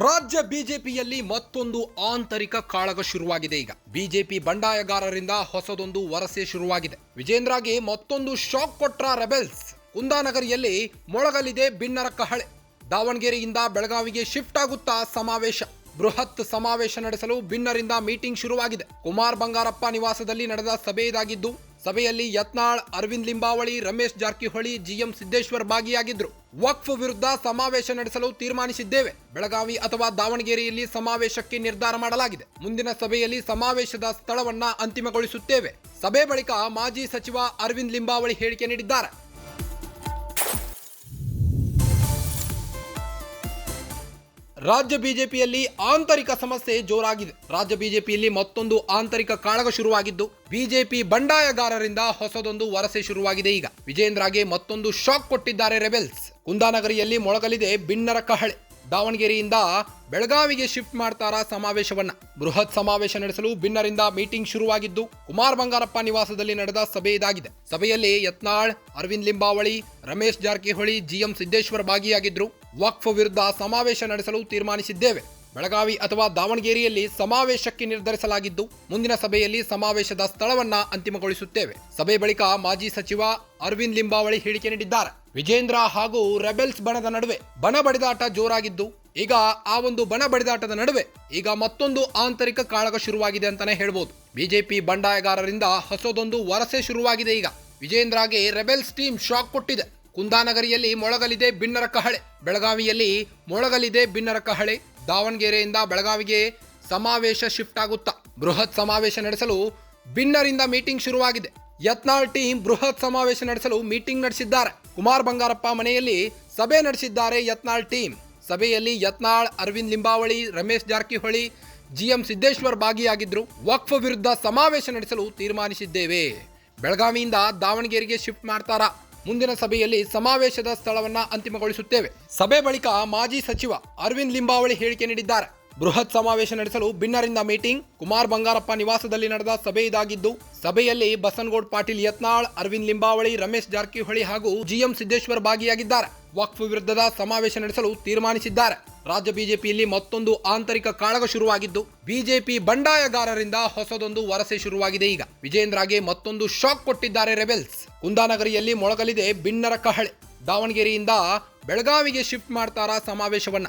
ರಾಜ್ಯ ಬಿಜೆಪಿಯಲ್ಲಿ ಮತ್ತೊಂದು ಆಂತರಿಕ ಕಾಳಗ ಶುರುವಾಗಿದೆ. ಈಗ ಬಿಜೆಪಿ ಬಂಡಾಯಗಾರರಿಂದ ಹೊಸದೊಂದು ವರಸೆ ಶುರುವಾಗಿದೆ. ವಿಜೇಂದ್ರಗೆ ಮತ್ತೊಂದು ಶಾಕ್ ಕೊಟ್ರ ರೆಬೆಲ್ಸ್. ಕುಂದಾನಗರಿಯಲ್ಲಿ ಮೊಳಗಲಿದೆ ಭಿನ್ನರ ಕಹಳೆ. ದಾವಣಗೆರೆಯಿಂದ ಬೆಳಗಾವಿಗೆ ಶಿಫ್ಟ್ ಆಗುತ್ತಾ ಸಮಾವೇಶ. ಬೃಹತ್ ಸಮಾವೇಶ ನಡೆಸಲು ಭಿನ್ನರಿಂದ ಮೀಟಿಂಗ್ ಶುರುವಾಗಿದೆ. ಕುಮಾರ್ ಬಂಗಾರಪ್ಪ ನಿವಾಸದಲ್ಲಿ ನಡೆದ ಸಭೆ ಇದಾಗಿದ್ದು, ಸಭೆಯಲ್ಲಿ ಯತ್ನಾಳ್, ಅರವಿಂದ್ ಲಿಂಬಾವಳಿ, ರಮೇಶ್ ಜಾರಕಿಹೊಳಿ, ಜಿಎಂ ಸಿದ್ದೇಶ್ವರ್ ಭಾಗಿಯಾಗಿದ್ರು. ವಕ್ಫ್ ವಿರುದ್ಧ ಸಮಾವೇಶ ನಡೆಸಲು ತೀರ್ಮಾನಿಸಿದ್ದೇವೆ. ಬೆಳಗಾವಿ ಅಥವಾ ದಾವಣಗೆರೆಯಲ್ಲಿ ಸಮಾವೇಶಕ್ಕೆ ನಿರ್ಧಾರ ಮಾಡಲಾಗಿದೆ. ಮುಂದಿನ ಸಭೆಯಲ್ಲಿ ಸಮಾವೇಶದ ಸ್ಥಳವನ್ನ ಅಂತಿಮಗೊಳಿಸುತ್ತೇವೆ. ಸಭೆ ಬಳಿಕ ಮಾಜಿ ಸಚಿವ ಅರವಿಂದ್ ಲಿಂಬಾವಳಿ ಹೇಳಿಕೆ ನೀಡಿದ್ದಾರೆ. ರಾಜ್ಯ ಬಿಜೆಪಿಯಲ್ಲಿ ಆಂತರಿಕ ಸಮಸ್ಯೆ ಜೋರಾಗಿದೆ. ರಾಜ್ಯ ಬಿಜೆಪಿಯಲ್ಲಿ ಮತ್ತೊಂದು ಆಂತರಿಕ ಕಾಳಗ ಶುರುವಾಗಿದ್ದು, ಬಿಜೆಪಿ ಬಂಡಾಯಗಾರರಿಂದ ಹೊಸದೊಂದು ವರಸೆ ಶುರುವಾಗಿದೆ. ಈಗ ವಿಜೇಂದ್ರಗೆ ಮತ್ತೊಂದು ಶಾಕ್ ಕೊಟ್ಟಿದ್ದಾರೆ ರೆಬೆಲ್ಸ್. ಕುಂದಾನಗರಿಯಲ್ಲಿ ಮೊಳಗಲಿದೆ ಭಿನ್ನರ ಕಹಳೆ. ದಾವಣಗೆರೆಯಿಂದ ಬೆಳಗಾವಿಗೆ ಶಿಫ್ಟ್ ಮಾಡ್ತಾರಾ ಸಮಾವೇಶವನ್ನ. ಬೃಹತ್ ಸಮಾವೇಶ ನಡೆಸಲು ಭಿನ್ನರಿಂದ ಮೀಟಿಂಗ್ ಶುರುವಾಗಿದ್ದು, ಕುಮಾರ್ ಬಂಗಾರಪ್ಪ ನಿವಾಸದಲ್ಲಿ ನಡೆದ ಸಭೆ ಇದಾಗಿದೆ. ಸಭೆಯಲ್ಲಿ ಯತ್ನಾಳ್, ಅರವಿಂದ್ ಲಿಂಬಾವಳಿ, ರಮೇಶ್ ಜಾರಕಿಹೊಳಿ, ಜಿಎಂ ಸಿದ್ದೇಶ್ವರ್ ಭಾಗಿಯಾಗಿದ್ರು. ವಕ್ಫ್ ವಿರುದ್ಧ ಸಮಾವೇಶ ನಡೆಸಲು ತೀರ್ಮಾನಿಸಿದ್ದೇವೆ. ಬೆಳಗಾವಿ ಅಥವಾ ದಾವಣಗೆರೆಯಲ್ಲಿ ಸಮಾವೇಶಕ್ಕೆ ನಿರ್ಧರಿಸಲಾಗಿದ್ದು, ಮುಂದಿನ ಸಭೆಯಲ್ಲಿ ಸಮಾವೇಶದ ಸ್ಥಳವನ್ನ ಅಂತಿಮಗೊಳಿಸುತ್ತೇವೆ. ಸಭೆ ಬಳಿಕ ಮಾಜಿ ಸಚಿವ ಅರವಿಂದ್ ಲಿಂಬಾವಳಿ ಹೇಳಿಕೆ ನೀಡಿದ್ದಾರೆ. ವಿಜೇಂದ್ರ ಹಾಗೂ ರೆಬೆಲ್ಸ್ ಬಣದ ನಡುವೆ ಬಣ ಬಡಿದಾಟ ಜೋರಾಗಿದ್ದು, ಈಗ ಆ ಒಂದು ಬಣ ಬಡಿದಾಟದ ನಡುವೆ ಈಗ ಮತ್ತೊಂದು ಆಂತರಿಕ ಕಾಳಗ ಶುರುವಾಗಿದೆ ಅಂತಾನೆ ಹೇಳ್ಬೋದು. ಬಿಜೆಪಿ ಬಂಡಾಯಗಾರರಿಂದ ಹೊಸದೊಂದು ವರಸೆ ಶುರುವಾಗಿದೆ. ಈಗ ವಿಜೇಂದ್ರಗೆ ರೆಬೆಲ್ಸ್ ಟೀಮ್ ಶಾಕ್ ಕೊಟ್ಟಿದೆ. ಕುಂದಾನಗರಿಯಲ್ಲಿ ಮೊಳಗಲಿದೆ ಭಿನ್ನರ ಕಹಳೆ. ಬೆಳಗಾವಿಯಲ್ಲಿ ಮೊಳಗಲಿದೆ ಭಿನ್ನರ ಕಹಳೆ. ದಾವಣಗೆರೆಯಿಂದ ಬೆಳಗಾವಿಗೆ ಸಮಾವೇಶ ಶಿಫ್ಟ್ ಆಗುತ್ತಾ ಬೃಹತ್ ಸಮಾವೇಶ ನಡೆಸಲು ಭಿನ್ನರಿಂದ ಮೀಟಿಂಗ್ ಶುರುವಾಗಿದೆ. ಯತ್ನಾಳ್ ಟೀಮ್ ಬೃಹತ್ ಸಮಾವೇಶ ನಡೆಸಲು ಮೀಟಿಂಗ್ ನಡೆಸಿದ್ದಾರೆ. ಕುಮಾರ್ ಬಂಗಾರಪ್ಪ ಮನೆಯಲ್ಲಿ ಸಭೆ ನಡೆಸಿದ್ದಾರೆ ಯತ್ನಾಳ್ ಟೀಮ್. ಸಭೆಯಲ್ಲಿ ಯತ್ನಾಳ್, ಅರವಿಂದ್ ಲಿಂಬಾವಳಿ, ರಮೇಶ್ ಜಾರಕಿಹೊಳಿ, ಜಿಎಂ ಸಿದ್ದೇಶ್ವರ್ ಭಾಗಿಯಾಗಿದ್ರು. ವಕ್ಫ್ ವಿರುದ್ಧ ಸಮಾವೇಶ ನಡೆಸಲು ತೀರ್ಮಾನಿಸಿದ್ದೇವೆ. ಬೆಳಗಾವಿಯಿಂದ ದಾವಣಗೆರೆಗೆ ಶಿಫ್ಟ್ ಮಾಡ್ತಾರಾ? ಮುಂದಿನ ಸಭೆಯಲ್ಲಿ ಸಮಾವೇಶದ ಸ್ಥಳವನ್ನ ಅಂತಿಮಗೊಳಿಸುತ್ತೇವೆ. ಸಭೆ ಬಳಿಕ ಮಾಜಿ ಸಚಿವ ಅರವಿಂದ್ ಲಿಂಬಾವಳಿ ಹೇಳಿಕೆ ನೀಡಿದ್ದಾರೆ. ಬೃಹತ್ ಸಮಾವೇಶ ನಡೆಸಲು ಭಿನ್ನರಿಂದ ಮೀಟಿಂಗ್. ಕುಮಾರ್ ಬಂಗಾರಪ್ಪ ನಿವಾಸದಲ್ಲಿ ನಡೆದ ಸಭೆ ಇದಾಗಿದ್ದು, ಸಭೆಯಲ್ಲಿ ಬಸನಗೌಡ ಪಾಟೀಲ್ ಯತ್ನಾಳ್, ಅರವಿಂದ್ ಲಿಂಬಾವಳಿ, ರಮೇಶ್ ಜಾರಕಿಹೊಳಿ ಹಾಗೂ ಜಿಎಂ ಸಿದ್ದೇಶ್ವರ್ ಭಾಗಿಯಾಗಿದ್ದಾರೆ. ವಕ್ಫ್ ವಿರುದ್ಧದ ಸಮಾವೇಶ ನಡೆಸಲು ತೀರ್ಮಾನಿಸಿದ್ದಾರೆ. ರಾಜ್ಯ ಬಿಜೆಪಿಯಲ್ಲಿ ಮತ್ತೊಂದು ಆಂತರಿಕ ಕಾಳಗ ಶುರುವಾಗಿದ್ದು, ಬಿಜೆಪಿ ಬಂಡಾಯಗಾರರಿಂದ ಹೊಸದೊಂದು ವರಸೆ ಶುರುವಾಗಿದೆ. ಈಗ ವಿಜೇಂದ್ರಗೆ ಮತ್ತೊಂದು ಶಾಕ್ ಕೊಟ್ಟಿದ್ದಾರೆ ರೆಬೆಲ್ಸ್. ಕುಂದಾನಗರಿಯಲ್ಲಿ ಮೊಳಗಲಿದೆ ಭಿನ್ನರ ಕಹಳೆ. ದಾವಣಗೆರೆಯಿಂದ ಬೆಳಗಾವಿಗೆ ಶಿಫ್ಟ್ ಮಾಡ್ತಾರಾ ಸಮಾವೇಶವನ್ನ.